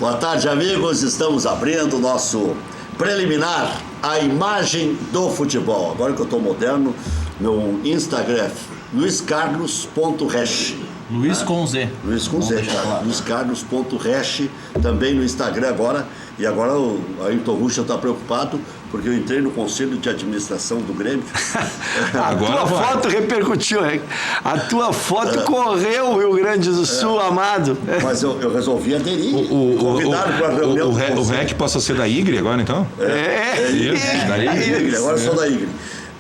Boa tarde, amigos. Estamos abrindo o nosso preliminar, a imagem do futebol. Agora que eu estou moderno, meu Instagram é luiscarlos.resch. Luiz com Z. Luiz com Z, claro. luiscarlos.resch, também no Instagram agora. E agora o Ayrton Ruschel está preocupado porque eu entrei no conselho de administração do Grêmio. A tua foto repercutiu, hein? A tua foto correu o Rio Grande do Sul, amado. Mas eu resolvi aderir. Convidado para a reunião. O REC passa a ser da IGRE agora, então? Da IGRE. Agora eu sou da IGRE.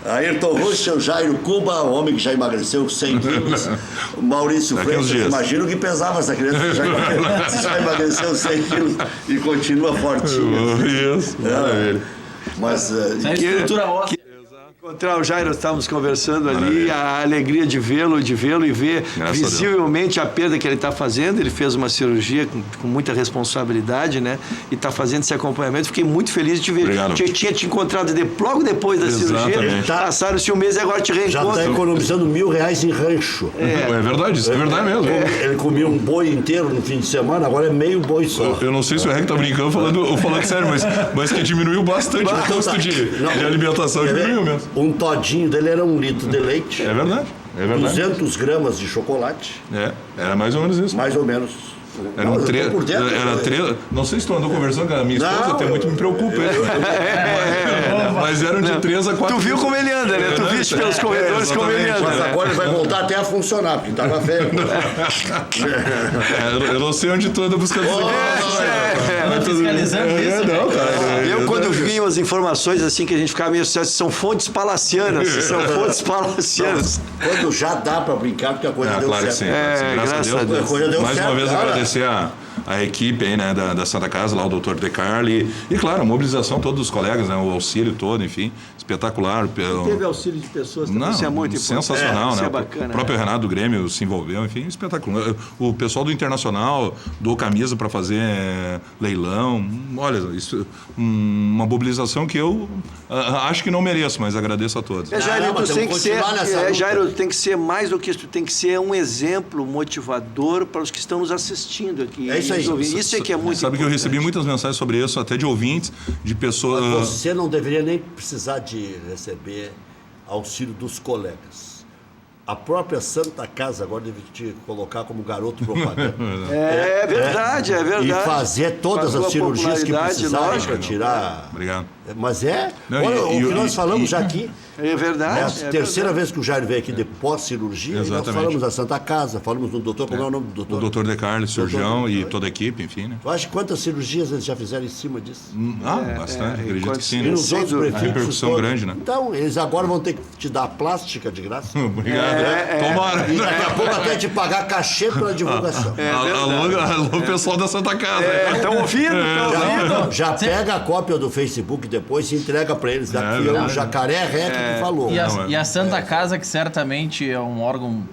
Ayrton Ruschel, Jairo Cuba, o homem que já emagreceu 100 quilos. O Maurício Freitas, imagino que pesava essa criança, já emagreceu 100 quilos e continua fortinho. Isso, maravilha. Mas estrutura óssea. Encontrar o Jairo, estávamos conversando ali, a alegria de vê-lo e ver visivelmente a perda que ele está fazendo. Ele fez uma cirurgia com muita responsabilidade, né? E está fazendo esse acompanhamento. Fiquei muito feliz de te ver. Obrigado. Tinha te encontrado logo depois da cirurgia. Passaram-se um mês e agora te reencontro. já está economizando R$1.000 em rancho. É verdade, isso é verdade mesmo. Ele comia um boi inteiro no fim de semana, agora é meio boi só. Eu não sei se o REC está brincando ou falando sério, mas que diminuiu bastante o custo de alimentação. Diminuiu mesmo. Um todinho dele era 1 litro de leite. É verdade. 200 gramas de chocolate. Era mais ou menos isso. Mais ou menos. Era um treino. Não sei se tu andou conversando com a minha esposa, até muito me preocupa. Mas eram de 3 a 4. Tu viu como ele anda, né? Tu viste pelos corredores como ele anda. Mas agora ele vai voltar até a funcionar, porque estava feio. Eu não sei onde tu anda buscando isso aqui. Fiscalizando isso. Não, cara. Eu, quando vi umas informações assim que a gente ficava meio assustado, são fontes palacianas. Quando já dá para brincar, porque a coisa deu claro certo. Que sim. Graças a Deus. Mais uma vez agradecer a equipe aí, né, da Santa Casa, lá o Dr. De Carli, e claro, a mobilização de todos os colegas, né, o auxílio todo, enfim, espetacular. Teve auxílio de pessoas também, isso é muito importante. Sensacional, né? Isso é bacana. O próprio Renato do Grêmio se envolveu, enfim, espetacular. O pessoal do Internacional doou camisa para fazer leilão. Olha, isso, uma mobilização que eu acho que não mereço, mas agradeço a todos. Jairo, Jairo, tem que ser mais do que isso, tem que ser um exemplo motivador para os que estão nos assistindo aqui. É isso aí. Isso é que é muito Sabe importante. que eu recebi muitas mensagens sobre isso, até de ouvintes, de pessoas... Mas você não deveria nem precisar de receber auxílio dos colegas. A própria Santa Casa agora deve te colocar como garoto propaganda. É verdade. E fazer todas as cirurgias que precisarem para tirar... Obrigado. Mas Não, olha, o que nós falamos já aqui... É verdade. É a terceira vez que o Jair veio aqui de pós-cirurgia. E nós falamos da Santa Casa, falamos do doutor, como é o nome do doutor? O Dr. De Carli, cirurgião e toda a equipe, enfim, né? Tu acha quantas cirurgias eles já fizeram em cima disso? Bastante, acredito que sim. E nos outros prefixos repercussão grande, né? Então, eles agora vão ter que te dar a plástica de graça. Obrigado. Tomara. E daqui a pouco até te pagar cachê pela divulgação. Alô, pessoal da Santa Casa. Estão ouvindo? Já pega a cópia do Facebook depois e entrega para eles. Daqui é o Jacaré Rec que falou. E a Santa Casa, que certamente é um órgão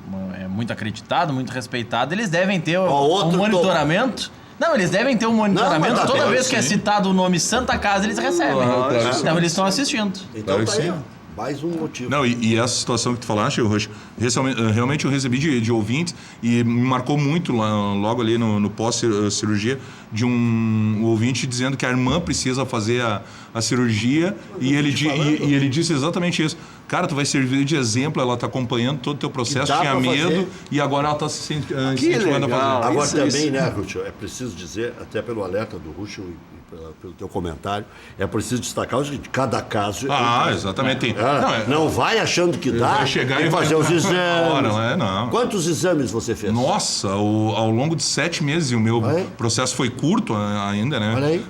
muito acreditado, muito respeitado, eles devem ter um monitoramento. Não, eles devem ter um monitoramento. Toda vez que é citado o nome Santa Casa, eles recebem. Então eles estão assistindo. Então tá aí, ó. Mais um motivo. Não, e essa situação que tu falaste, Rocha, realmente eu recebi de ouvintes e me marcou muito logo ali no pós-cirurgia de um ouvinte dizendo que a irmã precisa fazer a cirurgia e ele disse exatamente isso. Cara, tu vai servir de exemplo, ela está acompanhando todo o teu processo, tinha medo e agora ela está se incentivando a fazer. Agora também, né, Ruschel, é preciso dizer, até pelo alerta do Ruschel e pelo teu comentário, é preciso destacar o seguinte, cada caso... exatamente. Não vai achando que dá vai chegar e fazer os exames. Não. Quantos exames você fez? Nossa, ao longo de 7 meses, e o meu processo foi curto ainda, né? Olha aí.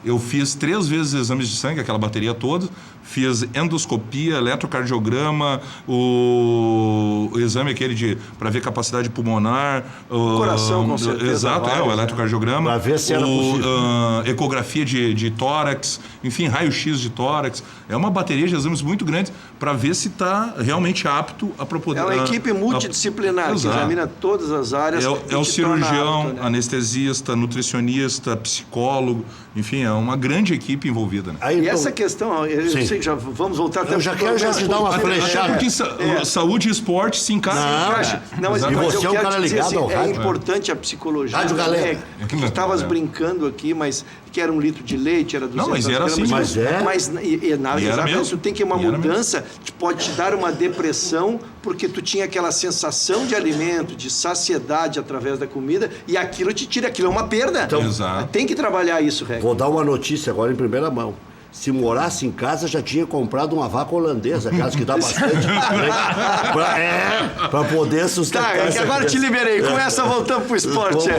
Eu fiz 3 vezes exames de sangue, aquela bateria toda, fiz endoscopia, eletrocardiograma, o exame aquele para ver capacidade pulmonar. Coração, com certeza. Exato, o eletrocardiograma. Para ver se era possível. ecografia de tórax, enfim, raio-x de tórax. É uma bateria de exames muito grande para ver se está realmente apto a propor... É uma equipe multidisciplinar que examina todas as áreas. É o cirurgião, apto, né? Anestesista, nutricionista, psicólogo, enfim, é uma grande equipe envolvida. Né? Aí, e essa questão, eu sei que já vamos voltar até... Eu já quero te dar uma flechada. Até porque saúde e esporte se encaixam. Não, mas você é um cara ligado assim, ao rádio. É importante a psicologia. Rádio Galera. Tu estavas brincando aqui, mas que era 1 litro de leite, era 200 gramas. Não, mas era gramas. assim. Mas exatamente, tu tem que uma mudança, pode te dar uma depressão, porque tu tinha aquela sensação de alimento, de saciedade através da comida, e aquilo te tira, aquilo é uma perda. Então, tem que trabalhar isso, Rec. Vou dar uma notícia agora em primeira mão. Se morasse em casa, já tinha comprado uma vaca holandesa, aquelas que dá bastante. Para poder sustentar. Tá, agora te liberei. Começa voltando pro esporte,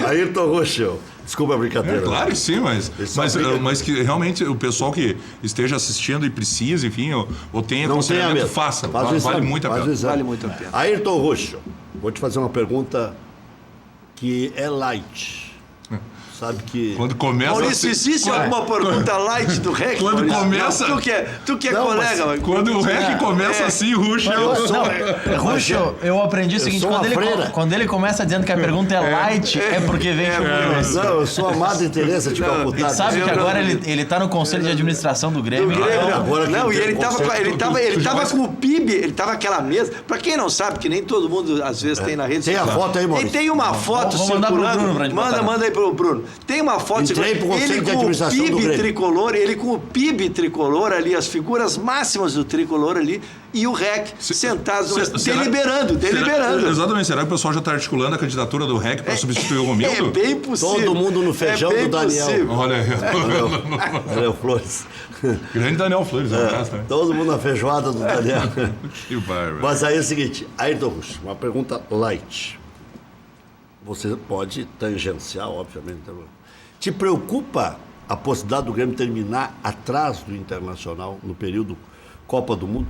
Ayrton Roxo. Desculpa a brincadeira. Claro que sim, mas que realmente o pessoal que esteja assistindo e precisa, enfim, ou tenha conhecimento, faça. Vale muito a pena. Vale muito a pena. Ayrton Roxo, vou te fazer uma pergunta que é light. Sabe que... Quando começa... Maurício, existe alguma pergunta light do REC? Quando Maurício? começa... Não, tu que é colega. Mas quando o REC começa assim, Ruxo... Ruxo, eu aprendi o seguinte, quando ele começa dizendo que a pergunta é light, é porque vem Não, eu sou amado em Teresa de Calcutá. Sabe que agora ele tá no conselho de administração do Grêmio. Não, e ele tava com o PIB, ele tava aquela mesa. Pra quem não sabe, que nem todo mundo às vezes tem na rede social. Tem a foto aí, Maurício? E tem uma foto circulando. Manda aí pro Bruno. Tem uma foto, ele com o PIB tricolor, ele com o PIB tricolor ali, as figuras máximas do tricolor ali, e o REC sentado, deliberando. Exatamente, será que o pessoal já está articulando a candidatura do REC para substituir o Romildo? É bem possível. Todo mundo no feijão do Daniel. Possível. Olha aí. Daniel Flores. Grande Daniel Flores, todo mundo na feijoada do Daniel. Que bárbaro. Mas aí é o seguinte, Ayrton Roxo, uma pergunta light. Você pode tangenciar, obviamente. Te preocupa a possibilidade do Grêmio terminar atrás do Internacional no período Copa do Mundo?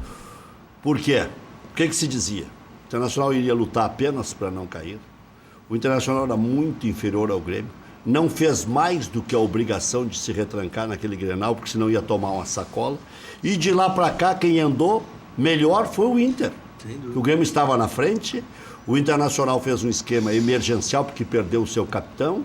Por quê? O que se dizia? O Internacional iria lutar apenas para não cair. O Internacional era muito inferior ao Grêmio. Não fez mais do que a obrigação de se retrancar naquele Grenal, porque senão ia tomar uma sacola. E de lá para cá, quem andou melhor foi o Inter. O Grêmio estava na frente. O Internacional fez um esquema emergencial porque perdeu o seu capitão.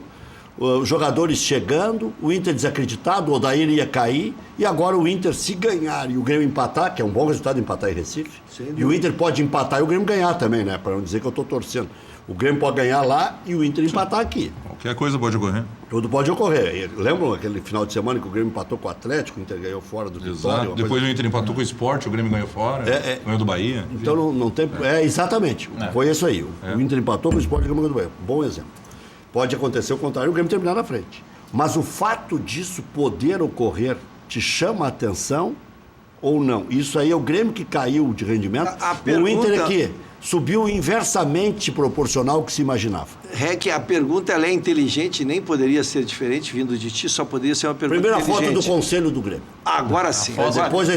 Os jogadores chegando, o Inter desacreditado, o Odair ia cair, e agora o Inter, se ganhar e o Grêmio empatar, que é um bom resultado empatar em Recife, e o Inter pode empatar e o Grêmio ganhar também, né? Para não dizer que eu estou torcendo. O Grêmio pode ganhar lá e o Inter empatar aqui. Qualquer coisa pode ocorrer. Tudo pode ocorrer. Lembram aquele final de semana que o Grêmio empatou com o Atlético, o Inter ganhou fora do Vitória? Exato. Depois o Inter empatou com o Sport, o Grêmio ganhou fora, ganhou do Bahia. Então não tem... exatamente. Foi isso aí. O Inter empatou com o Sport e o Grêmio ganhou do Bahia. Bom exemplo. Pode acontecer o contrário, o Grêmio terminar na frente. Mas o fato disso poder ocorrer te chama a atenção ou não? Isso aí é o Grêmio que caiu de rendimento. O Inter aqui subiu inversamente proporcional ao que se imaginava. REC, a pergunta ela é inteligente, nem poderia ser diferente vindo de ti, só poderia ser uma pergunta Primeira inteligente. Primeira foto do Conselho do Grêmio. Agora sim.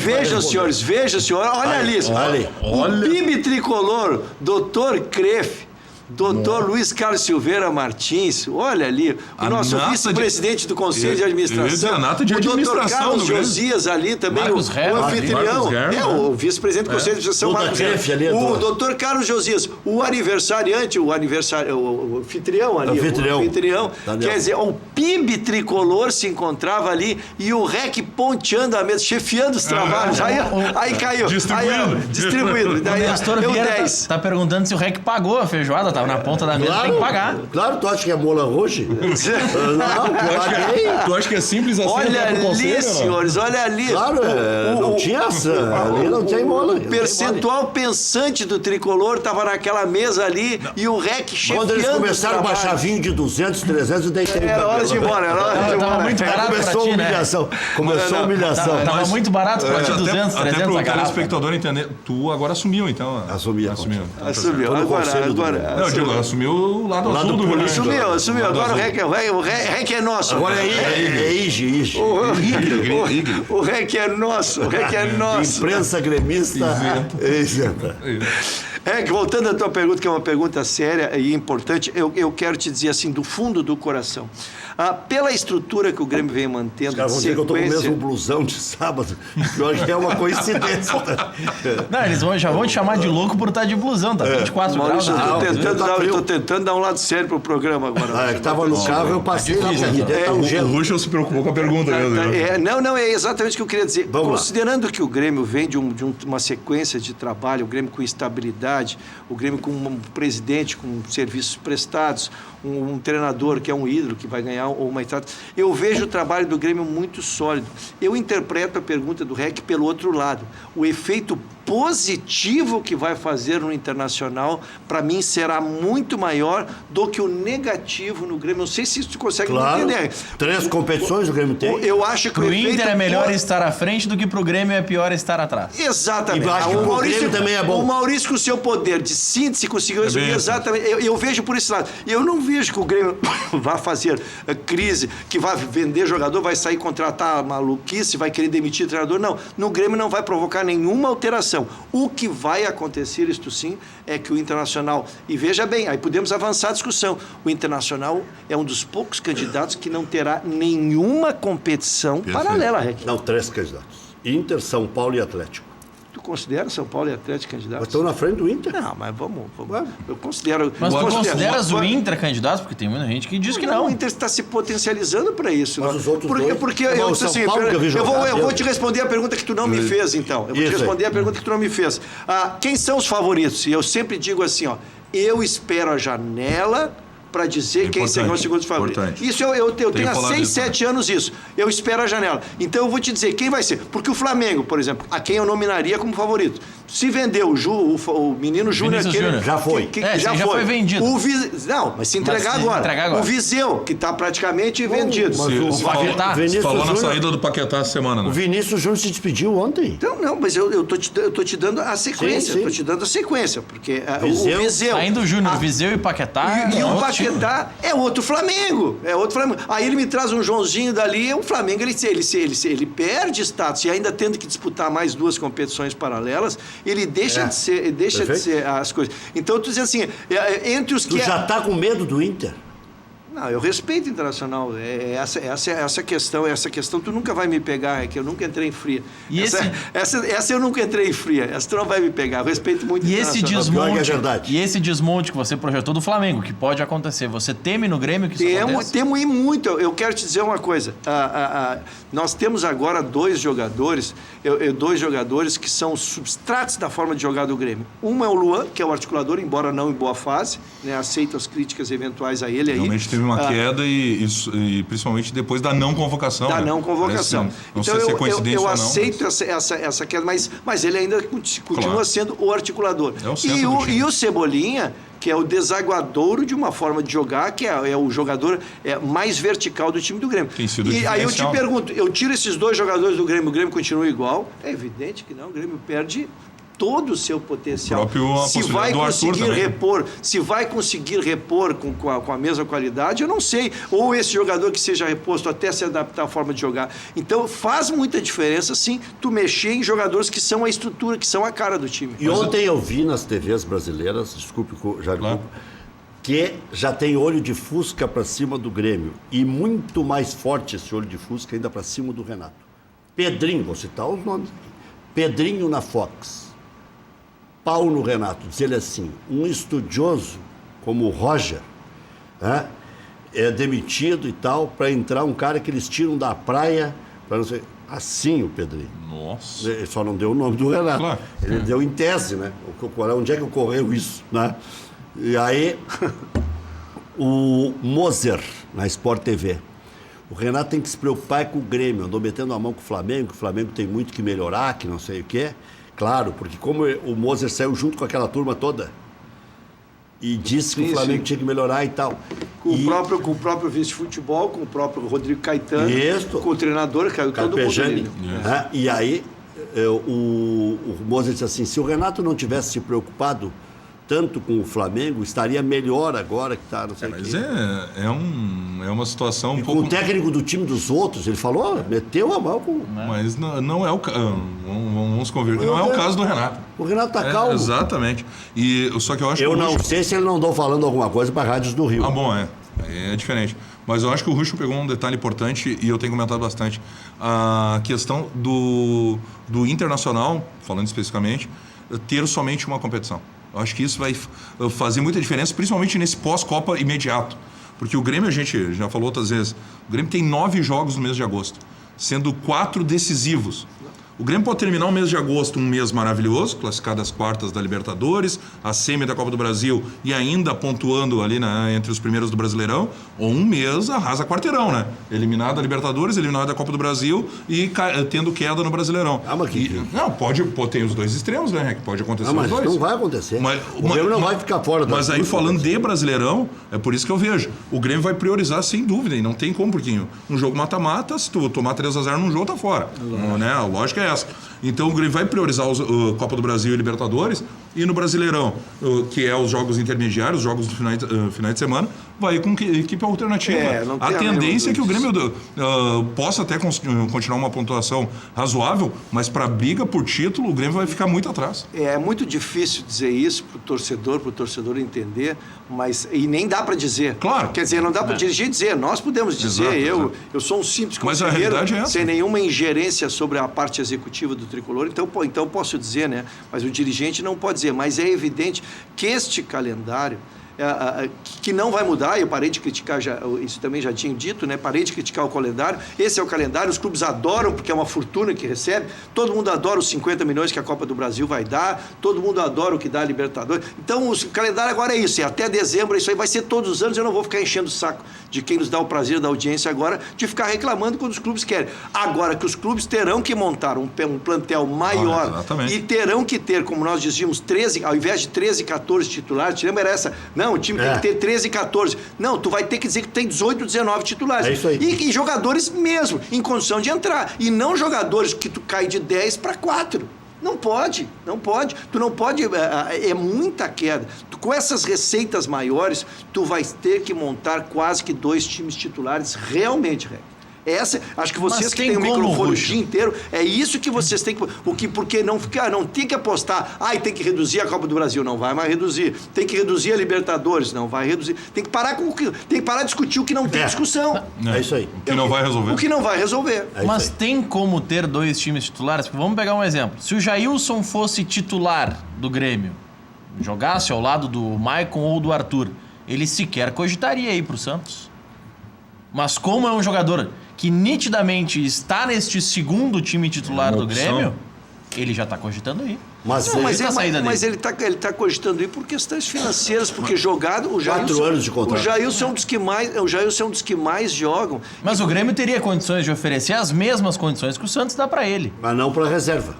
Veja, senhores, olha ali. O PIB tricolor, Dr. Kreff, Doutor Luiz Carlos Silveira Martins, olha ali, o nosso vice-presidente do Conselho de Administração, o doutor Carlos Josias ali também, o anfitrião, o vice-presidente do Conselho de Administração, Marcos Herr, o doutor Carlos Josias, o aniversariante, o anfitrião ali, o anfitrião, quer dizer, o PIB tricolor se encontrava ali e o REC ponteando a mesa, chefiando os trabalhos, aí caiu, distribuído, daí deu 10. Tá perguntando se o REC pagou a feijoada. Tava na ponta da mesa, tem que pagar. Claro, tu acha que é mola roxa? Não, paguei. Tu acha que é simples assim? Olha ali, senhores, olha ali. Claro, não tinha essa. Ali não tinha mola. O percentual pensante do tricolor tava naquela mesa ali e o REC chefiando. Quando eles começaram a baixar vinho de 200, 300, eu deitei. Era hora de ir embora, Tava muito barato pra ti, humilhação. Começou a humilhação. Tava muito barato pra ti, 200, 300 até pro telespectador entender, tu agora assumiu, então. Assumiu. Não, eu digo, assumiu o lado azul do goleiro. Assumiu. Agora o REC é nosso. Agora é IG. O REC é nosso. Imprensa gremista isenta. Voltando à tua pergunta, que é uma pergunta séria e importante, eu quero te dizer assim, do fundo do coração. Pela estrutura que o Grêmio vem mantendo, Os caras vão dizer que eu tô com o mesmo blusão de sábado, que hoje é uma coincidência. Não, eles já vão te chamar de louco por estar de blusão, tá? 24 graus. Eu tô tentando dar um lado sério pro programa agora. Que tava no carro, eu passei lá porque dentro tá um O gelo. Ruschel se preocupou com a pergunta mesmo. Não, é exatamente o que eu queria dizer. Vamos lá. Considerando que o Grêmio vem de uma sequência de trabalho, o Grêmio com estabilidade, o Grêmio com um presidente com serviços prestados, um treinador que é um ídolo, que vai ganhar uma estrada. Eu vejo o trabalho do Grêmio muito sólido. Eu interpreto a pergunta do REC pelo outro lado. O efeito positivo que vai fazer no Internacional, para mim, será muito maior do que o negativo no Grêmio. Não sei se tu consegue entender. 3 competições o Grêmio tem. Eu acho que pro Inter é melhor estar à frente do que pro Grêmio é pior estar atrás. Exatamente. E eu acho que o Grêmio também é bom. O Maurício, com o seu poder de síntese, conseguiu resumir exatamente. Eu vejo por esse lado. Eu não vejo que o Grêmio vá fazer crise, que vai vender jogador, vai sair contratar maluquice, vai querer demitir treinador. Não. No Grêmio não vai provocar nenhuma alteração. O que vai acontecer, isto sim, é que o Internacional... E veja bem, aí podemos avançar a discussão. O Internacional é um dos poucos candidatos que não terá nenhuma competição paralela, Rec. Não, 3 candidatos. Inter, São Paulo e Atlético. Tu considera São Paulo e Atlético candidatos? Estão na frente do Inter. Não, mas vamos. Eu considero... Mas tu consideras o Inter candidato? Porque tem muita gente que diz que não. O Inter está se potencializando para isso. Mas os outros dois... Porque eu disse assim, eu vou te responder a pergunta que tu não me fez, então. Eu vou te responder a pergunta que tu não me fez. Quem são os favoritos? E eu sempre digo assim, eu espero a janela para dizer quem serão os segundos favoritos. Isso eu tenho há 6, 7 anos isso. Eu espero a janela. Então eu vou te dizer quem vai ser. Porque o Flamengo, por exemplo, a quem eu nominaria como favorito. Se vendeu o menino Júnior aquele... Já foi. Já foi vendido. Não, mas se entregar agora. O Viseu, que está praticamente vendido. Falou na saída do Paquetá essa semana, né? O Vinícius Júnior se despediu ontem. Então, não, mas eu tô te dando a sequência. Sim. Eu tô te dando a sequência, porque Viseu, o Viseu... Ainda o Júnior, Viseu e Paquetá... E o Paquetá é outro Flamengo. Aí ele me traz um Joãozinho dali, o Flamengo ele perde status, e ainda tendo que disputar mais 2 competições paralelas, ele deixa de ser as coisas. Então, tu diz assim, entre os que... Tu já tá com medo do Inter? Não, eu respeito o Internacional. Essa questão tu nunca vai me pegar, é que eu nunca entrei em fria. Essa eu nunca entrei em fria. Essa tu não vai me pegar. Eu respeito muito o Internacional. E esse desmonte que você projetou do Flamengo, que pode acontecer, você teme no Grêmio que isso aconteça? Temo e muito. Eu quero te dizer uma coisa. Nós temos agora 2 jogadores que são substratos da forma de jogar do Grêmio. Um é o Luan, que é o articulador, embora não em boa fase, né? Aceito as críticas eventuais a ele aí. Realmente teve uma queda e principalmente depois da não convocação. Não convocação. Não sei se é coincidência ou não. Eu aceito essa queda, mas ele ainda continua sendo o articulador. É o centro do time. E o Cebolinha, que é o desaguadouro de uma forma de jogar, que é o jogador mais vertical do time do Grêmio. Tem sido e aí eu te pergunto, eu tiro esses 2 jogadores do Grêmio, o Grêmio continua igual? É evidente que não, o Grêmio perde todo o seu potencial. Se vai conseguir repor com a mesma qualidade, eu não sei. Ou esse jogador que seja reposto até se adaptar à forma de jogar. Então faz muita diferença, sim, tu mexer em jogadores que são a estrutura, que são a cara do time. E ontem eu vi nas TVs brasileiras, desculpe, Jair, que já tem olho de Fusca para cima do Grêmio. E muito mais forte esse olho de Fusca ainda para cima do Renato. Pedrinho, vou citar os nomes aqui. Pedrinho na Fox. Pau no Renato, diz ele assim, um estudioso como o Roger é demitido e tal, para entrar um cara que eles tiram da praia, para não sei, assim o Pedrinho. Nossa. Ele só não deu o nome do Renato. Claro. Ele deu em tese, né? Onde é que ocorreu isso, né? E aí, o Moser, na Sport TV, o Renato tem que se preocupar com o Grêmio, andou metendo a mão com o Flamengo, que o Flamengo tem muito que melhorar, que não sei o quê. Claro, porque como o Moser saiu junto com aquela turma toda e disse que o Flamengo tinha que melhorar e tal. Com o próprio vice-futebol, com o próprio Rodrigo Caetano, com o treinador, caiu todo mundo ali. E aí o Moser disse assim, se o Renato não tivesse se preocupado tanto com o Flamengo, estaria melhor agora que está, não sei o quê. Mas é uma situação um pouco... Com o técnico do time dos outros, ele falou, meteu a mão com... Mas não é o caso, vamos convir, não é o caso do Renato. O Renato tá calmo. Exatamente. Só que eu acho não sei se ele não andou falando alguma coisa para rádios do Rio. Bom, é diferente. Mas eu acho que o Ruxo pegou um detalhe importante e eu tenho comentado bastante. A questão do Internacional, falando especificamente, ter somente uma competição. Eu acho que isso vai fazer muita diferença, principalmente nesse pós-Copa imediato. Porque o Grêmio, a gente já falou outras vezes, o Grêmio tem 9 jogos no mês de agosto, sendo 4 decisivos. O Grêmio pode terminar o mês de agosto, um mês maravilhoso, classificado às quartas da Libertadores, a semi da Copa do Brasil e ainda pontuando ali entre os primeiros do Brasileirão, ou um mês arrasa quarteirão, né? Eliminado da Libertadores, eliminado da Copa do Brasil e tendo queda no Brasileirão. Não, pode tem os dois extremos, né? Que pode acontecer os dois. Não vai acontecer. O Grêmio não vai ficar fora. Mas aí falando de Brasileirão, é por isso que eu vejo. O Grêmio vai priorizar sem dúvida, e não tem como, porque um jogo mata-mata, se tu tomar 3-0 num jogo, tá fora. Né? A lógica é essa. Então o Grêmio vai priorizar a Copa do Brasil e Libertadores, e no Brasileirão, que é os jogos intermediários, os jogos do final de semana, vai com equipe alternativa. A tendência é que o Grêmio possa até continuar uma pontuação razoável, mas para a briga por título, o Grêmio vai ficar muito atrás. É muito difícil dizer isso para o torcedor entender, e nem dá para dizer. Claro. Quer dizer, não dá para dirigir dizer, nós podemos dizer, eu sou um simples conselheiro, sem nenhuma ingerência sobre a parte executiva do Tricolor, então posso dizer, né? Mas o dirigente não pode dizer, mas é evidente que este calendário que não vai mudar, eu parei de criticar, isso também já tinha dito, né? Parei de criticar o calendário, esse é o calendário, os clubes adoram porque é uma fortuna que recebe, todo mundo adora os 50 milhões que a Copa do Brasil vai dar, todo mundo adora o que dá a Libertadores, então o calendário agora é isso, até dezembro, isso aí vai ser todos os anos, eu não vou ficar enchendo o saco de quem nos dá o prazer da audiência agora, de ficar reclamando quando os clubes querem. Agora que os clubes terão que montar um plantel maior e terão que ter, como nós dizíamos, 13, ao invés de 13, 14 titulares, te lembra essa? Não, o time tem que ter 13, 14. Não, tu vai ter que dizer que tem 18, 19 titulares. É isso aí. E jogadores mesmo, em condição de entrar. E não jogadores que tu cai de 10 para 4. Não pode. Tu não pode, é muita queda. Com essas receitas maiores, tu vai ter que montar quase que 2 times titulares realmente, acho que vocês que têm o microfone o dia inteiro, é isso que vocês têm que... Porque não tem que apostar, tem que reduzir a Copa do Brasil, não vai mais reduzir. Tem que reduzir a Libertadores, não vai reduzir. Tem que parar de discutir o que não tem discussão. É isso aí. O que não vai resolver. O que não vai resolver. Mas tem como ter 2 times titulares? Porque vamos pegar um exemplo. Se o Jailson fosse titular do Grêmio, jogasse ao lado do Maicon ou do Arthur, ele sequer cogitaria ir pro Santos. Mas como é um jogador que nitidamente está neste segundo time titular do Grêmio, ele já está cogitando ir. Mas ele tá cogitando ir por questões financeiras, porque jogado... 4 anos de contrato. O Jailson é um dos que mais jogam. Mas o Grêmio teria condições de oferecer as mesmas condições que o Santos dá para ele. Mas não para reserva.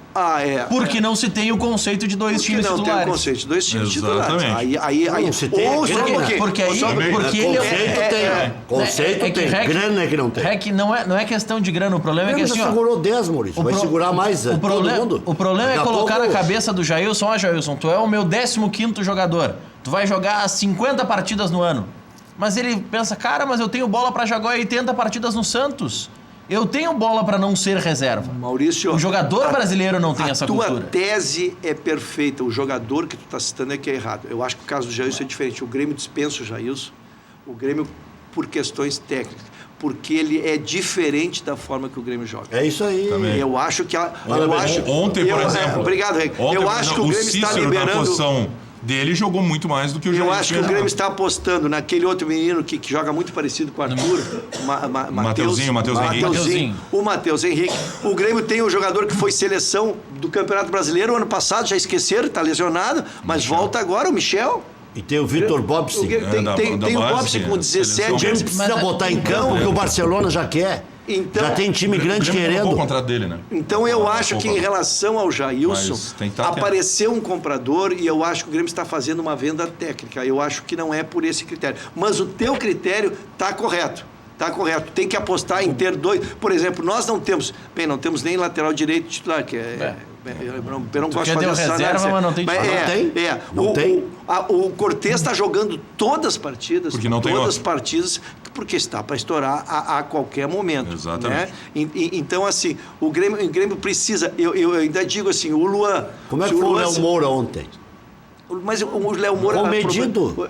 Porque não se tem o conceito de 2 times titulares. Não tem o conceito de 2 times titulares. Aí se tem. Porque ele conceito tem. Grana é que não tem. Não é questão de grana, o problema é que assim... já segurou 10, Maurício. Vai segurar mais todo mundo. O problema é colocar na cabeça do Jailson, Jailson, tu é o meu 15º jogador, tu vai jogar 50 partidas no ano. Mas ele pensa, cara, mas eu tenho bola para jogar 80 partidas no Santos. Eu tenho bola para não ser reserva. Maurício, o jogador brasileiro não tem essa cultura. A tua tese é perfeita, o jogador que tu está citando é que é errado. Eu acho que o caso do Jailson é diferente. O Grêmio dispensa o Jailson, o Grêmio por questões técnicas. Porque ele é diferente da forma que o Grêmio joga. É isso aí. Também. Eu acho que... Ontem, por exemplo... Obrigado, Rei. Eu acho que o Grêmio está liberando... Na posição dele jogou muito mais do que o Jailson. Eu acho que o Grêmio está apostando naquele outro menino que joga muito parecido com o Arthur. Matheus Henrique. O Matheus Henrique. O Grêmio tem um jogador que foi seleção do Campeonato Brasileiro ano passado, já esqueceram, está lesionado, mas volta agora, o Michel. E tem o Vitor Bobson. Tem o Bobson com 17 anos. O Grêmio precisa botar em campo porque o Barcelona já quer. Então, já tem time grande querendo. O contrato dele, né? Então eu acho que em relação ao Jailson, apareceu um comprador e eu acho que o Grêmio está fazendo uma venda técnica. Eu acho que não é por esse critério. Mas o teu critério está correto. Está correto. Tem que apostar em ter 2. Por exemplo, nós não temos nem lateral direito titular, que é... Eu não gosto de fazer essa reserva, mas não tem titular. Não tem. O Cortez está jogando todas as partidas. Porque não tem todas as partidas, porque está para estourar a qualquer momento. Exatamente. Né? Então, assim, o Grêmio precisa... Eu ainda digo assim, o Luan... Como é que foi o Léo Moura ontem? Mas o Léo Moura... Comedido.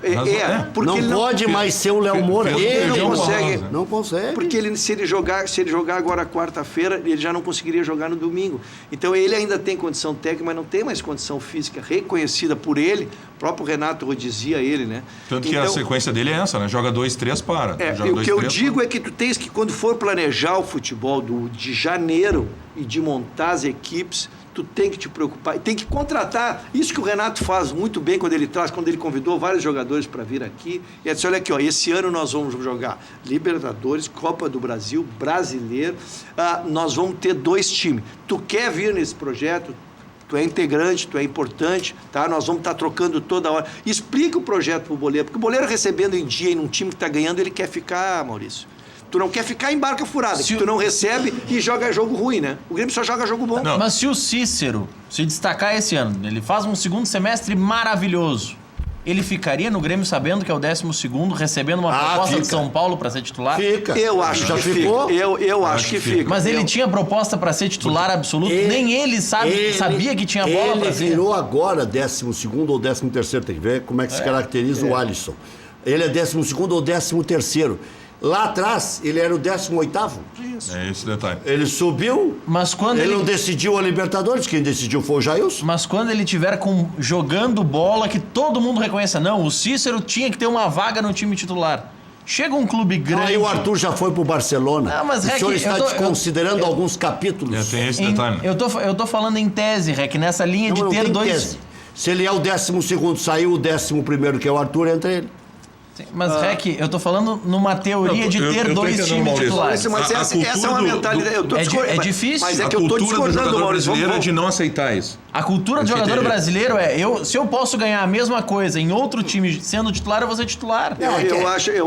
Porque não pode mais ser o Léo Moura. Ele não consegue. Não consegue. Porque se ele jogar agora quarta-feira, ele já não conseguiria jogar no domingo. Então ele ainda tem condição técnica, mas não tem mais condição física reconhecida por ele. O próprio Renato dizia ele, né? Tanto que a sequência dele é essa, né? Joga 2, 3, para. O que eu digo é que tu tens que, quando for planejar o futebol de janeiro e de montar as equipes, tu tem que te preocupar, tem que contratar. Isso que o Renato faz muito bem quando ele convidou vários jogadores para vir aqui. E ele disse, olha aqui, ó, esse ano nós vamos jogar Libertadores, Copa do Brasil, Brasileiro. Nós vamos ter 2 times. Tu quer vir nesse projeto? Tu é integrante, tu é importante, tá? Nós vamos estar trocando toda hora. Explica o projeto pro boleiro, porque o boleiro recebendo em dia e num time que está ganhando, ele quer ficar, Maurício. Tu não quer ficar em barca furada, que tu não recebe e joga jogo ruim, né? O Grêmio só joga jogo bom. Não. Mas se o Cícero se destacar esse ano, ele faz um segundo semestre maravilhoso, ele ficaria no Grêmio sabendo que é o 12º, recebendo uma proposta de São Paulo para ser titular? Fica. Eu acho que fica. Eu acho que fica. Mas ele tinha proposta para ser titular absoluto? Nem ele sabia que tinha bola para ser. Ele virou agora 12º ou 13º, tem que ver como é que se caracteriza o Alisson. Ele é 12º ou 13º. Lá atrás, ele era o 18º. É esse detalhe. Ele subiu, mas quando ele não decidiu a Libertadores, quem decidiu foi o Jailson. Mas quando ele estiver jogando bola que todo mundo reconheça, não, o Cícero tinha que ter uma vaga no time titular. Chega um clube grande... Aí o Arthur já foi pro Barcelona. Não, mas, o senhor está desconsiderando alguns capítulos. Tem esse detalhe. Eu tô falando em tese, Rec, nessa linha de ter dois... Tese. Se ele é o 12º, saiu o 11º, que é o Arthur, entre ele. Sim, mas, Rec, eu tô falando numa teoria de ter 2 times titulares. Mas essa é uma mentalidade. É difícil. Mas é que eu tô discordando do Maurício. É de não aceitar isso. A cultura do jogador brasileiro se eu posso ganhar a mesma coisa em outro time sendo titular, eu vou ser titular. Eu acho que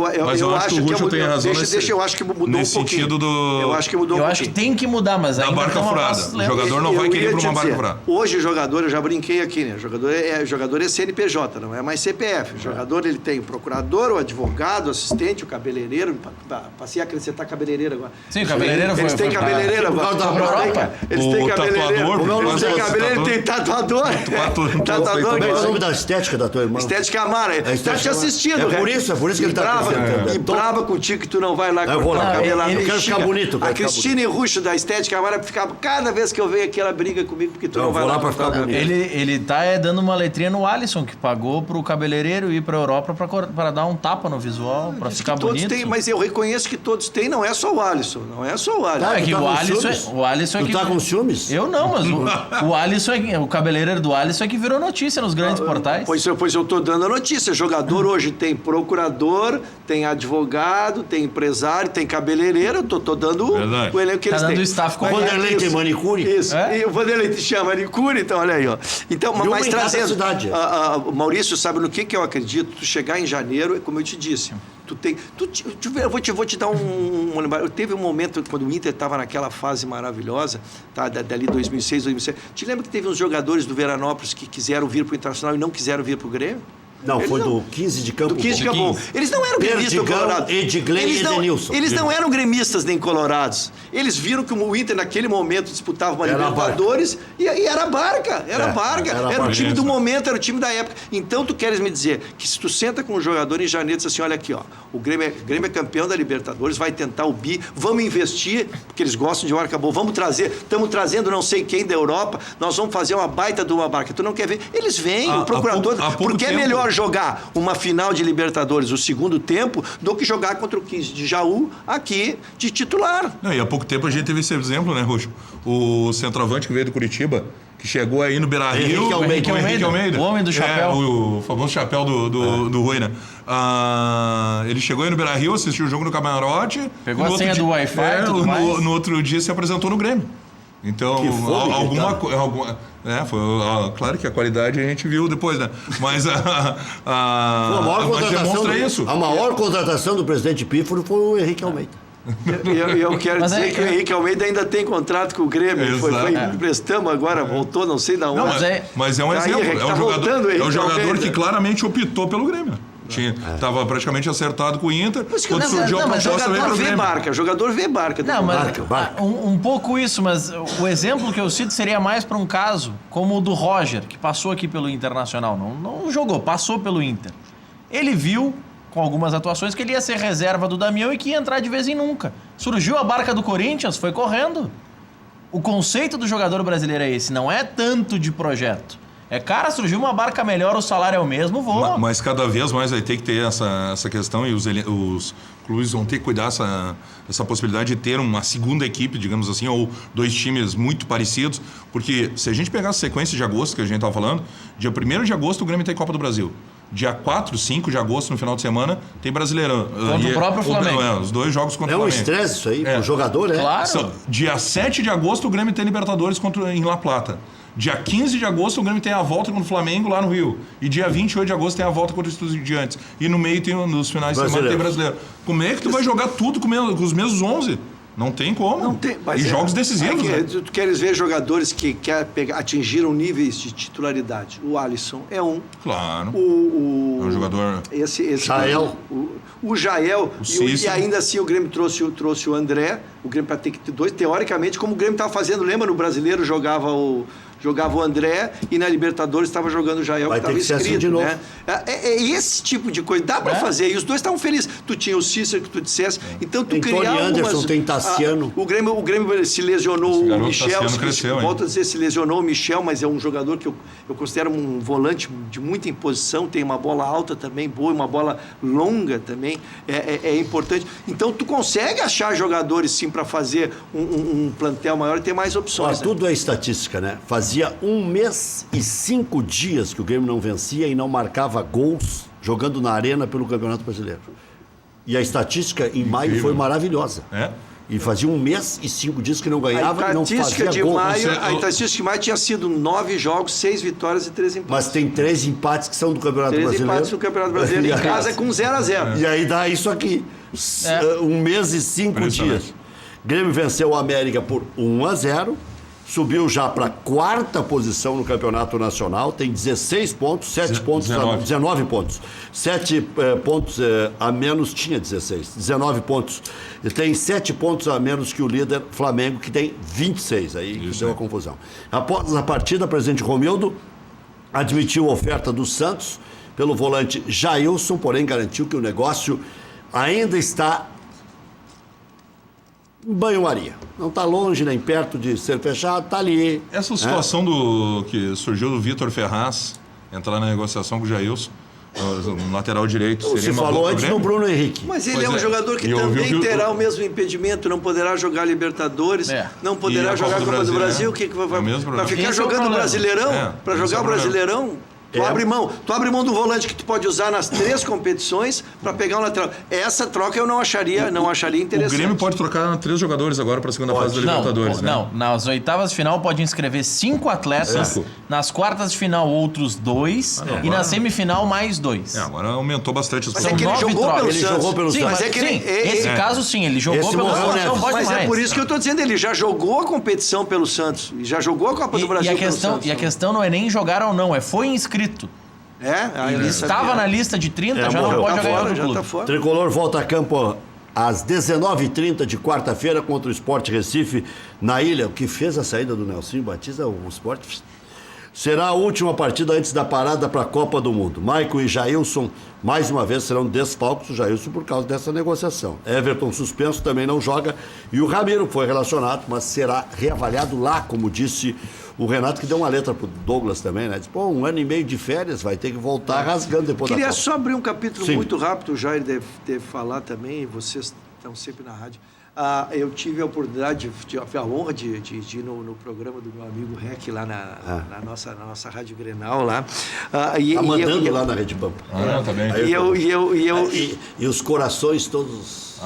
o Ruxo tem razão eu acho que mudou nesse um pouquinho. Sentido do... Eu acho que mudou um pouquinho. Eu acho que tem que mudar, mas ainda... Da barca furada. O jogador não vai querer ir para uma barca furada. Hoje o jogador, eu já brinquei aqui, né? O jogador é CNPJ, não é mais CPF. O jogador, ele tem o procurador, o advogado, o assistente, o cabeleireiro. Passei a acrescentar cabeleireiro agora. Sim, o cabeleireiro foi... Eles têm cabeleireiro agora. Eles têm cabeleireiro. Eles têm cabeleireiro, tem tatuador. Como é o nome da estética da tua irmã? Estética Amara. Está te assistindo. É por isso que ele está apresentando. E brava contigo que tu não vai lá cortar o cabelo. Eu quero ficar bonito. A Cristine Ruxo da Estética Amara ficava, cada vez que eu venho aqui, ela briga comigo porque tu não vai lá para ficar bonito. Ele tá dando uma letrinha no Alisson, que pagou pro cabeleireiro ir pra Europa para dar um tapa no visual, para ficar bonito. Mas eu reconheço que todos têm, não é só o Alisson. Não é só o Alisson. É que o Alisson é que... Tu tá com ciúmes? Eu não, mas o Alisson o cabeleireiro do Alisson é que virou notícia nos grandes portais. Pois eu tô dando a notícia. Jogador hoje tem procurador, tem advogado, tem empresário, tem cabeleireiro. Eu tô dando o elenco que eles têm. Dando staff com o Vanderlei tem manicure. Isso. E o Vanderlei te chama manicure, então olha aí, ó. Então, mas trazendo... Maurício, sabe no que eu acredito? Tu chegar em janeiro, como eu te disse... Eu vou te dar teve um momento quando o Inter estava naquela fase maravilhosa, tá, dali 2006, 2007. Te lembra que teve uns jogadores do Veranópolis que quiseram vir para o Internacional e não quiseram vir para o Grêmio? Não, foi do 15 de Campo Bom. Do 15 de Campo Bom. Eles não eram gremistas colorados. Edgley e Edenilson. Eles não eram gremistas nem colorados. Eles viram que o Inter, naquele momento, disputava uma Libertadores e era barca. Era o time do momento, era o time da época. Então, tu queres me dizer que se tu senta com um jogador em janeiro e diz assim, olha aqui, ó, o Grêmio é campeão da Libertadores, vai tentar o bi, vamos investir, porque eles gostam de marca boa, estamos trazendo não sei quem da Europa, nós vamos fazer uma baita de uma barca. Tu não quer ver? Eles vêm, o procurador, porque é melhor jogar uma final de Libertadores o segundo tempo do que jogar contra o 15 de Jaú aqui de titular. Não, e há pouco tempo a gente teve esse exemplo, né, Ruxo? O centroavante que veio do Curitiba, que chegou aí no Beira-Rio... Henrique Almeida. O homem do chapéu. O famoso chapéu do Rui, né? Ele chegou aí no Beira-Rio, assistiu o jogo no camarote... Pegou a senha do Wi-Fi no outro dia se apresentou no Grêmio. Então, foi claro que a qualidade a gente viu depois, né? Mas demonstra isso. A maior contratação do presidente Pífaro foi o Henrique Almeida. Eu quero dizer que o Henrique Almeida ainda tem contrato com o Grêmio. Emprestamos agora, voltou, não sei da onde. Mas é um exemplo. É um jogador que claramente optou pelo Grêmio. Tava praticamente acertado com o Inter. Quando surgiu a proposta, jogador vê barca. Não, mas um pouco isso, mas o exemplo que eu cito seria mais para um caso como o do Roger, que passou aqui pelo Internacional. Não jogou, passou pelo Inter. Ele viu, com algumas atuações, que ele ia ser reserva do Damião e que ia entrar de vez em nunca. Surgiu a barca do Corinthians, foi correndo. O conceito do jogador brasileiro é esse, não é tanto de projeto. Cara, surgiu uma barca melhor, o salário é o mesmo, vou. Mas cada vez mais vai ter que ter essa questão e os clubes vão ter que cuidar essa possibilidade de ter uma segunda equipe, digamos assim, ou 2 times muito parecidos, porque se a gente pegar a sequência de agosto que a gente estava falando, dia 1º de agosto o Grêmio tem Copa do Brasil. Dia 4, 5 de agosto, no final de semana, tem Brasileirão. Contra o próprio Flamengo. Os 2 jogos contra o Flamengo. É um estresse isso aí, pro jogador, né? Claro. Dia 7 de agosto, o Grêmio tem Libertadores em La Plata. Dia 15 de agosto, o Grêmio tem a volta contra o Flamengo lá no Rio. E dia 28 de agosto tem a volta contra os Estudiantes. E no meio, nos finais de semana, tem Brasileiro. Como é que tu vai jogar tudo com os mesmos 11? Não tem como. Não tem, e jogos decisivos. Tu queres ver jogadores que atingiram níveis de titularidade. O Alisson é um. Claro. É um jogador. Esse Jael. O Jael. E ainda assim o Grêmio trouxe o André. O Grêmio para ter que ter 2. Teoricamente, como o Grêmio estava fazendo, lembra? No Brasileiro jogava o André e na Libertadores estava jogando o Jael, que estava inscrito, assim de novo. Né? Esse tipo de coisa dá para fazer. E os 2 estavam felizes. Tu tinha o Cícero que tu dissesse. Então tu criava Tony Anderson, tem Tassiano. O Grêmio se lesionou o Michel. Volto a dizer, se lesionou o Michel, mas é um jogador que eu considero um volante de muita imposição, tem uma bola alta também, boa, uma bola longa também, é importante. Então tu consegue achar jogadores sim para fazer um plantel maior e ter mais opções. Tudo é estatística, né? Fazia 1 mês e 5 dias que o Grêmio não vencia e não marcava gols jogando na arena pelo Campeonato Brasileiro. E a estatística em maio foi maravilhosa. E fazia 1 mês e 5 dias que não ganhava e não fazia gol. A estatística de maio tinha sido 9 jogos, 6 vitórias e 3 empates. Mas tem 3 empates que são do Campeonato Brasileiro. 3 empates do Campeonato Brasileiro. Em casa é com 0-0. E aí dá isso aqui. 1 mês e 5 dias. Grêmio venceu o América por 1-0. Subiu já para a 4ª posição no Campeonato Nacional, tem 16 pontos, 19 pontos. 7 pontos a menos, tinha 16, 19 pontos. Ele tem 7 pontos a menos que o líder Flamengo, que tem 26, aí que deu a confusão. Após a partida, o presidente Romildo admitiu a oferta do Santos pelo volante Jailson, porém garantiu que o negócio ainda está em banho-maria. Não está longe nem perto de ser fechado, está ali. Essa situação que surgiu do Vitor Ferraz entrar na negociação com o Jailson, no lateral direito. Você falou antes do Bruno Henrique. Mas ele é um jogador que também terá o mesmo impedimento, não poderá jogar Libertadores, não poderá jogar a Copa do Brasil. Que vai ficar jogando o Brasileirão? Para jogar o Brasileirão? Tu abre mão do volante que tu pode usar nas 3 competições para pegar um lateral. Essa troca eu não acharia interessante. O Grêmio pode trocar 3 jogadores agora para a segunda fase da Libertadores, né? Não, nas oitavas de final pode inscrever 5 atletas, nas quartas de final outros 2 e na semifinal mais 2. Agora aumentou bastante as Mas é que ele jogou pelo Santos. Jogou pelo Sim, Santos. mas esse caso sim, ele jogou pelo Santos, não pode mais. Mas é por isso que eu estou dizendo, ele já jogou a competição pelo Santos, já jogou a Copa do Brasil pelo Santos. E a questão não é nem jogar ou não, foi inscrito. Ele estava na lista de 30, já não pode jogar em outro clube. Tá fora. Tricolor volta a campo às 19h30 de quarta-feira contra o Sport Recife na ilha. O que fez a saída do Nelsinho Batista, o Sport... Será a última partida antes da parada para a Copa do Mundo. Maicon e Jailson, mais uma vez, serão desfalques. O Jailson por causa dessa negociação. Everton suspenso, também não joga. E o Ramiro foi relacionado, mas será reavaliado lá, como disse o Renato, que deu uma letra pro Douglas também, né? Disse, 1 ano e meio de férias, vai ter que voltar rasgando depois da Copa. Queria só abrir um capítulo muito rápido, o Jair deve falar também, vocês estão sempre na rádio. Eu tive a oportunidade, a honra de ir no programa do meu amigo Rec, lá na nossa Rádio Grenal, lá. Mandando lá na Rede Pampa. Tá bem. E os corações todos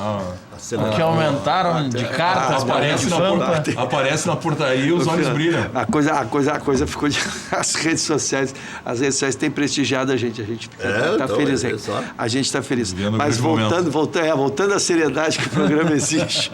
Que aumentaram de cartas para de Pampa. Aparece na portaria e os olhos brilham. A coisa ficou as redes sociais têm prestigiado a gente tá então, feliz, hein? A gente está feliz. Mas voltando à seriedade que o programa exige.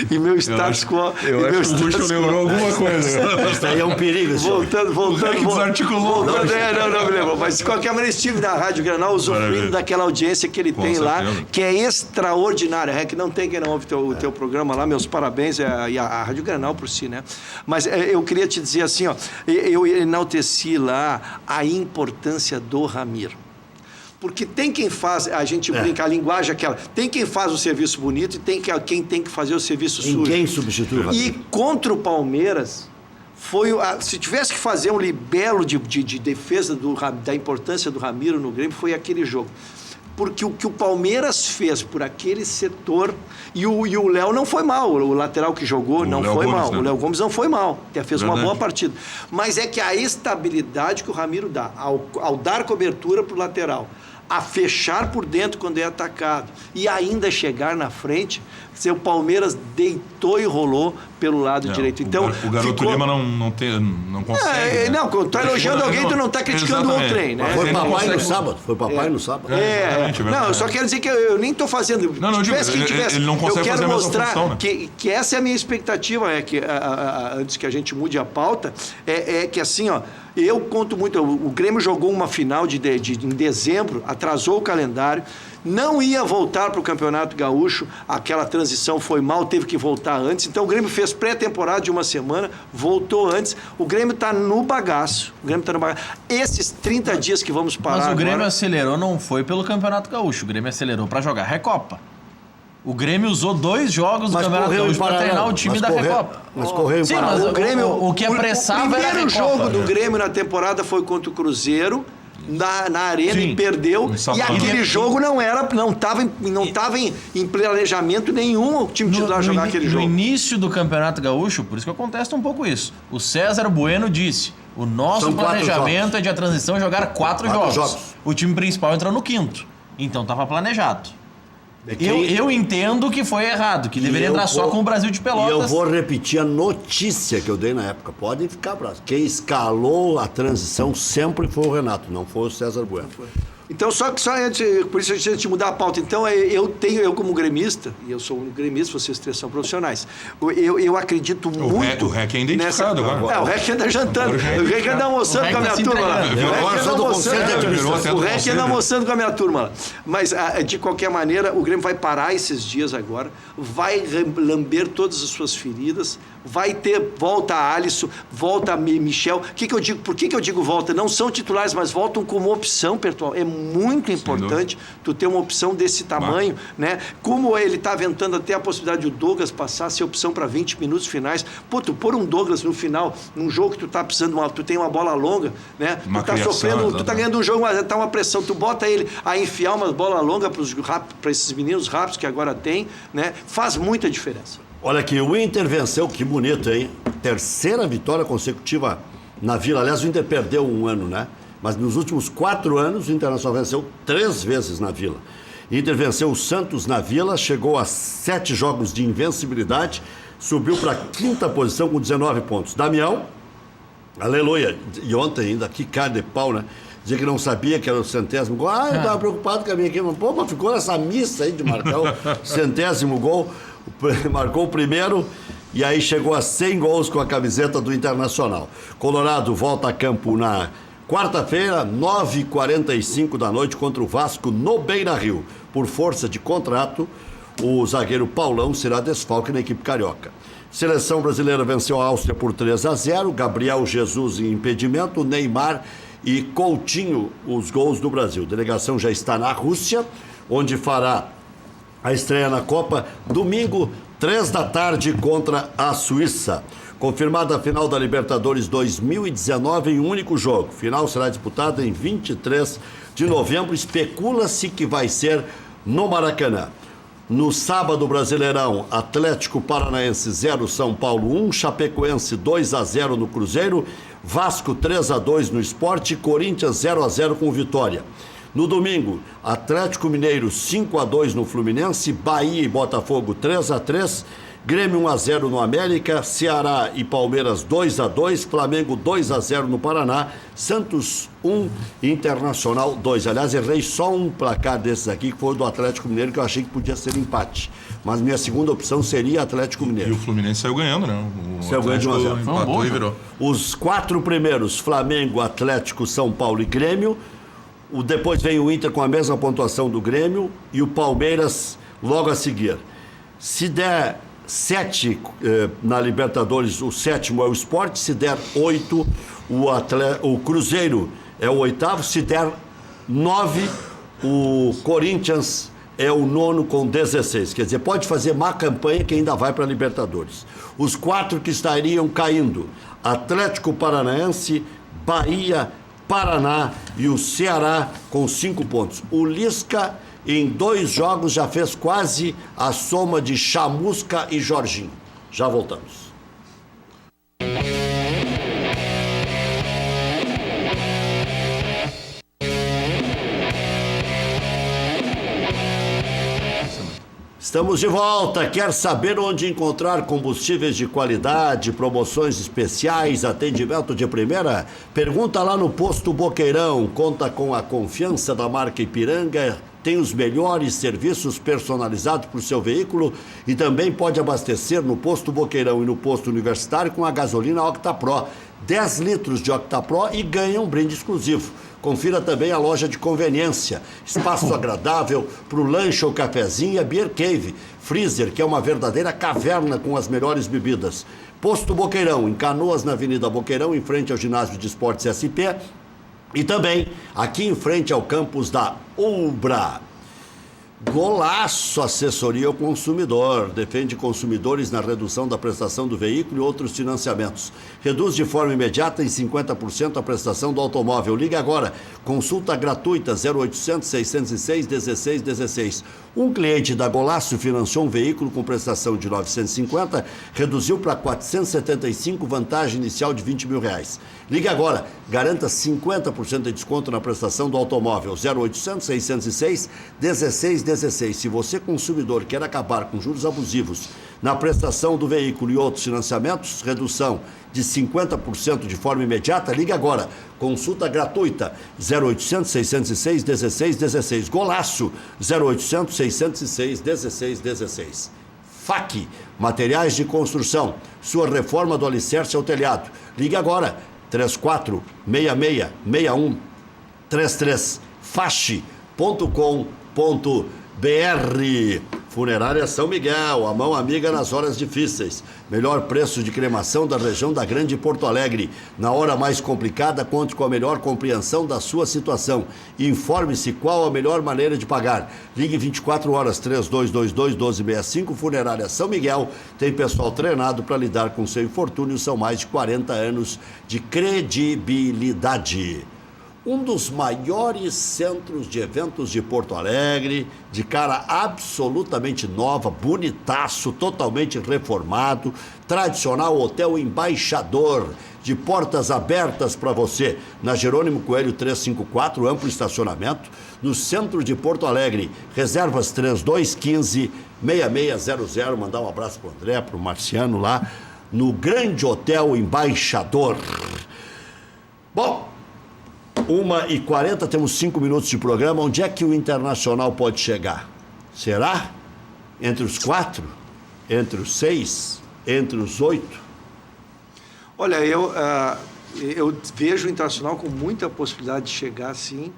E meu status quo. Eu acho que o Russo lembrou alguma coisa. Isso aí é um perigo, senhor. Voltando. Desarticulou. Não me lembro. Mas de qualquer maneira, estive na Rádio Granal usufruindo daquela audiência que ele tem lá, que é extraordinária. É que não tem quem não ouve o teu programa lá, meus parabéns, e a Rádio Granal por si, né? Mas eu queria te dizer assim, ó, eu enalteci lá a importância do Ramiro. Porque tem quem faz, a gente brinca, a linguagem é aquela, tem quem faz o serviço bonito e tem quem tem que fazer o serviço sujo. Ninguém substitui o Ramiro. E contra o Palmeiras, se tivesse que fazer um libelo de defesa da importância do Ramiro no Grêmio, foi aquele jogo. Porque o que o Palmeiras fez por aquele setor, e o Léo não foi mal, o lateral que jogou não foi mal, o Léo Gomes não foi mal, até fez uma boa partida. Mas é que a estabilidade que o Ramiro dá, ao dar cobertura para o lateral, a fechar por dentro quando é atacado e ainda chegar na frente, o Palmeiras deitou e rolou pelo lado direito. Então, o garoto Lima não consegue. Não, quando tá elogiando alguém, tu não tá criticando o trem, né? Foi papai no sábado. Não, eu só quero dizer que eu nem tô fazendo. Ele não consegue fazer a mesma função, né? que essa é a minha expectativa, que antes que a gente mude a pauta, é que assim, ó, eu conto muito. O Grêmio jogou uma final em dezembro, atrasou o calendário, não ia voltar para o Campeonato Gaúcho, aquela transição foi mal, teve que voltar antes. Então o Grêmio fez pré-temporada de uma semana, voltou antes. O Grêmio está no bagaço. Esses 30 dias que vamos parar. Mas o Grêmio agora... acelerou, não foi pelo Campeonato Gaúcho. O Grêmio acelerou para jogar Recopa. O Grêmio usou 2 jogos do Campeonato Gaúcho para treinar o time da Recopa. Mas correu em mas o Grêmio, o que apressava era a Recopa. O primeiro jogo do Grêmio na temporada foi contra o Cruzeiro, na Arena, e perdeu. E aquele jogo não estava em planejamento nenhum o time titular jogar aquele jogo. No início do Campeonato Gaúcho, por isso que eu contesto um pouco isso, o César Bueno disse: o nosso planejamento é de a transição jogar 4 jogos. O time principal entrou no 5º. Então estava planejado. Eu entendo que foi errado, que deveria entrar só com o Brasil de Pelotas. E eu vou repetir a notícia que eu dei na época. Podem ficar bravos. Quem escalou a transição sempre foi o Renato, não foi o César Bueno. Então, só antes, por isso antes de mudar a pauta, então eu como gremista, e eu sou um gremista, vocês 3 são profissionais, eu acredito muito... O REC é identificado agora. O REC anda jantando, o REC anda almoçando com a minha turma lá. O REC anda almoçando com a minha turma lá. Mas, de qualquer maneira, o Grêmio vai parar esses dias agora, vai lamber todas as suas feridas, vai ter volta a Alisson, volta a Michel. Por que eu digo volta? Não são titulares, mas voltam como opção, pessoal. É muito importante tu ter uma opção desse tamanho, né? Como ele está aventando até a possibilidade do Douglas passar a ser opção para 20 minutos finais. Pô, tu pôr um Douglas no final, num jogo que tu tá precisando, tu tem uma bola longa, né? Tu tá sofrendo, tu tá ganhando um jogo, mas tá uma pressão. Tu bota ele a enfiar uma bola longa para esses meninos rápidos que agora tem, né? Faz muita diferença. Olha aqui, o Inter venceu, que bonito, hein? 3ª vitória consecutiva na Vila. Aliás, o Inter perdeu um ano, né? Mas nos últimos 4 anos, o Internacional venceu 3 vezes na Vila. O Inter venceu o Santos na Vila, chegou a 7 jogos de invencibilidade, subiu para a 5ª posição com 19 pontos. Damião, aleluia. E ontem ainda, que cara de pau, né? Dizia que não sabia que era o 100º gol. Eu estava preocupado com a minha equipe. Pô, mas ficou nessa missa aí de marcar o 100º gol. Marcou o primeiro e aí chegou a 100 gols com a camiseta do Internacional. Colorado volta a campo na quarta-feira, 9h45 da noite, contra o Vasco no Beira-Rio. Por força de contrato, o zagueiro Paulão será desfalque na equipe carioca. Seleção brasileira venceu a Áustria por 3-0. Gabriel Jesus em impedimento, Neymar e Coutinho os gols do Brasil. A delegação já está na Rússia, onde fará a estreia na Copa, domingo, 3 da tarde, contra a Suíça. Confirmada a final da Libertadores 2019 em um único jogo. Final será disputada em 23 de novembro. Especula-se que vai ser no Maracanã. No sábado, Brasileirão, Atlético Paranaense 0, São Paulo 1, Chapecoense 2-0 no Cruzeiro, Vasco 3-2 no Sport, Corinthians 0-0 com Vitória. No domingo, Atlético Mineiro 5-2 no Fluminense, Bahia e Botafogo 3-3, Grêmio 1-0 no América, Ceará e Palmeiras 2-2, Flamengo 2-0 no Paraná, Santos 1, Internacional 2. Aliás, errei só um placar desses aqui, que foi o do Atlético Mineiro, que eu achei que podia ser empate. Mas minha segunda opção seria Atlético Mineiro. E o Fluminense saiu ganhando, né? Saiu ganhando de 1-0. Empatou e virou. Os 4 primeiros, Flamengo, Atlético, São Paulo e Grêmio. Depois vem o Inter com a mesma pontuação do Grêmio e o Palmeiras logo a seguir. Se der 7 na Libertadores, o 7º é o Sport. Se der 8, o Cruzeiro é o 8º. Se der 9, o Corinthians é o 9º com 16. Quer dizer, pode fazer má campanha que ainda vai para a Libertadores. Os 4 que estariam caindo: Atlético Paranaense, Bahia, Paraná e o Ceará com 5 pontos. O Lisca, em 2 jogos, já fez quase a soma de Chamusca e Jorginho. Já voltamos. Estamos de volta. Quer saber onde encontrar combustíveis de qualidade, promoções especiais, atendimento de primeira? Pergunta lá no Posto Boqueirão. Conta com a confiança da marca Ipiranga, tem os melhores serviços personalizados para o seu veículo e também pode abastecer no Posto Boqueirão e no Posto Universitário com a gasolina OctaPro. 10 litros de OctaPro e ganha um brinde exclusivo. Confira também a loja de conveniência, espaço agradável para o lanche ou cafezinho e a Beer Cave, freezer, que é uma verdadeira caverna com as melhores bebidas. Posto Boqueirão, em Canoas, na Avenida Boqueirão, em frente ao Ginásio de Esportes SP, e também aqui em frente ao campus da Ubra. Golaço Assessoria ao Consumidor. Defende consumidores na redução da prestação do veículo e outros financiamentos. Reduz de forma imediata em 50% a prestação do automóvel. Ligue agora. Consulta gratuita 0800 606 1616. Um cliente da Golaço financiou um veículo com prestação de 950, reduziu para 475, vantagem inicial de R$20 mil. Ligue agora, garanta 50% de desconto na prestação do automóvel. 0800 606 1616. Se você, consumidor, quer acabar com juros abusivos na prestação do veículo e outros financiamentos, redução de 50% de forma imediata, ligue agora. Consulta gratuita 0800 606 1616. Golaço 0800 606 1616. FAC, materiais de construção. Sua reforma do alicerce ao telhado. Ligue agora 34666133. fache.com.br. Funerária São Miguel, a mão amiga nas horas difíceis. Melhor preço de cremação da região da Grande Porto Alegre. Na hora mais complicada, conte com a melhor compreensão da sua situação. Informe-se qual a melhor maneira de pagar. Ligue 24 horas 3222-1265. Funerária São Miguel tem pessoal treinado para lidar com seu infortúnio. São mais de 40 anos de credibilidade. Um dos maiores centros de eventos de Porto Alegre, de cara absolutamente nova, bonitaço, totalmente reformado, tradicional Hotel Embaixador, de portas abertas para você, na Jerônimo Coelho 354, amplo estacionamento, no centro de Porto Alegre. Reservas 3215-6600, mandar um abraço para o André, para o Marciano lá, no Grande Hotel Embaixador. Bom, 1h40, temos 5 minutos de programa. Onde é que o Internacional pode chegar? Será? Entre os 4? Entre os 6? Entre os 8? Olha, eu vejo o Internacional com muita possibilidade de chegar, sim.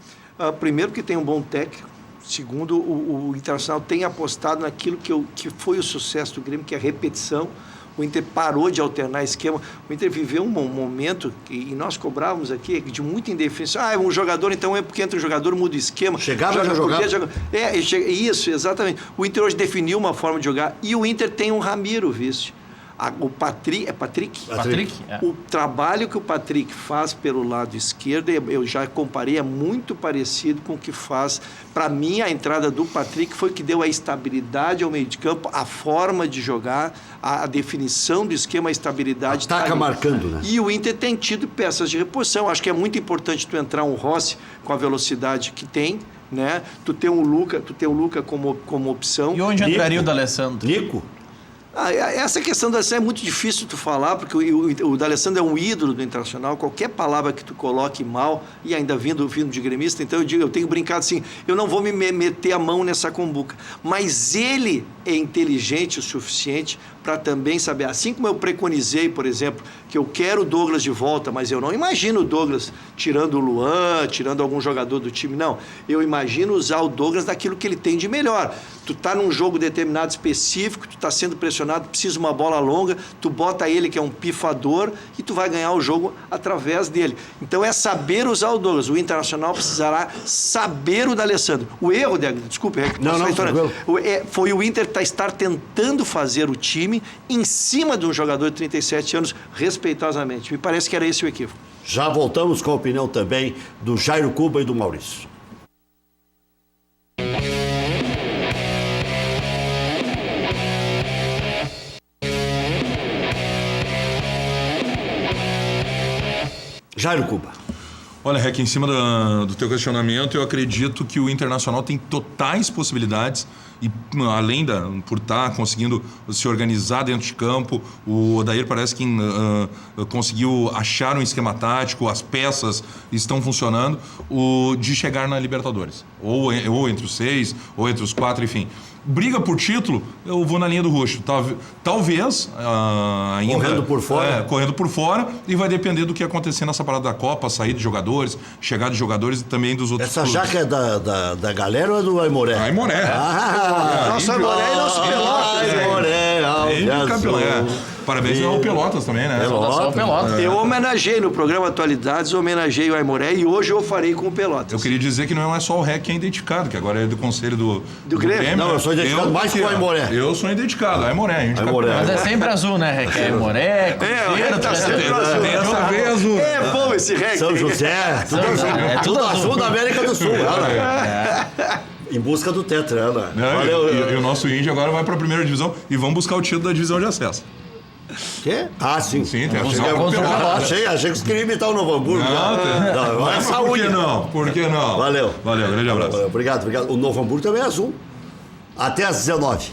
Primeiro, porque tem um bom técnico. Segundo, o Internacional tem apostado naquilo que foi o sucesso do Grêmio, que é a repetição. O Inter parou de alternar esquema. O Inter viveu um momento, e nós cobrávamos aqui, de muita indefinição. Um jogador, então é porque entra o jogador, muda o esquema. Chegava já jogava. Isso, exatamente. O Inter hoje definiu uma forma de jogar. E o Inter tem um Ramiro, vice. O Patrick, Patrick? É. O trabalho que o Patrick faz pelo lado esquerdo, eu já comparei, é muito parecido com o que faz. Para mim, a entrada do Patrick foi que deu a estabilidade ao meio de campo, a forma de jogar, a definição do esquema, a estabilidade. Ataca marcando, né? E o Inter tem tido peças de reposição. Acho que é muito importante tu entrar um Rossi com a velocidade que tem, né? Tu ter um Luca como opção. E onde entraria o D'Alessandro? Nico? Essa questão do D'Alessandro é muito difícil tu falar, porque o D'Alessandro é um ídolo do Internacional. Qualquer palavra que tu coloque mal, e ainda vindo de gremista, então eu tenho brincado assim, eu não vou me meter a mão nessa cumbuca. Mas ele é inteligente o suficiente para também saber, assim como eu preconizei, por exemplo, que eu quero o Douglas de volta, mas eu não imagino o Douglas tirando o Luan, tirando algum jogador do time, não. Eu imagino usar o Douglas daquilo que ele tem de melhor. Tu tá num jogo determinado específico, tu tá sendo pressionado, precisa de uma bola longa, tu bota ele que é um pifador e tu vai ganhar o jogo através dele. Então é saber usar o Douglas. O Internacional precisará saber o D'Alessandro. O erro, desculpe, foi o Inter estar tentando fazer o time em cima de um jogador de 37 anos, respeitosamente. Me parece que era esse o equívoco. Já voltamos com a opinião também do Jairo Cuba e do Maurício. Jairo Cuba. Olha, Rec, em cima do teu questionamento, eu acredito que o Internacional tem totais possibilidades e além por estar conseguindo se organizar dentro de campo, o Odair parece que conseguiu achar um esquema tático, as peças estão funcionando, de chegar na Libertadores. Ou entre os 6, ou entre os 4, enfim. Briga por título, eu vou na linha do roxo. Talvez ainda... Correndo por fora. Correndo por fora, e vai depender do que acontecer nessa parada da Copa, sair de jogadores, chegar de jogadores e também dos outros clubes. Essa jaca é da galera ou é do Aimoré? Aimoré. Nosso Aimoré e nosso Pelotas. Aimoré, campeão. Parabéns ao Pelotas também, né? Pelotas. Eu homenageei no programa Atualidades, homenageei o Aimoré e hoje eu farei com o Pelotas. Eu queria dizer que não é só o REC que é identificado, que agora é do conselho do Grêmio. Não, eu sou identificado mais com o Aimoré. Eu sou identificado, Aimoré. Mas é sempre azul, né, REC? Aimoré, Cruzeiro, tá sempre azul. Dessa vez azul. É bom esse REC. São José, tudo azul da América do Sul. Em busca do Tetra, Ana. E o nosso Índio agora vai para a primeira divisão e vão buscar o título da divisão de acesso. Quê? Ah, sim. Sim, tem a final. Achei que você queria imitar o Novo Hamburgo. Não, é saúde. Por que não? Valeu. Grande abraço. Obrigado. O Novo Hamburgo também é azul. Até às 19h.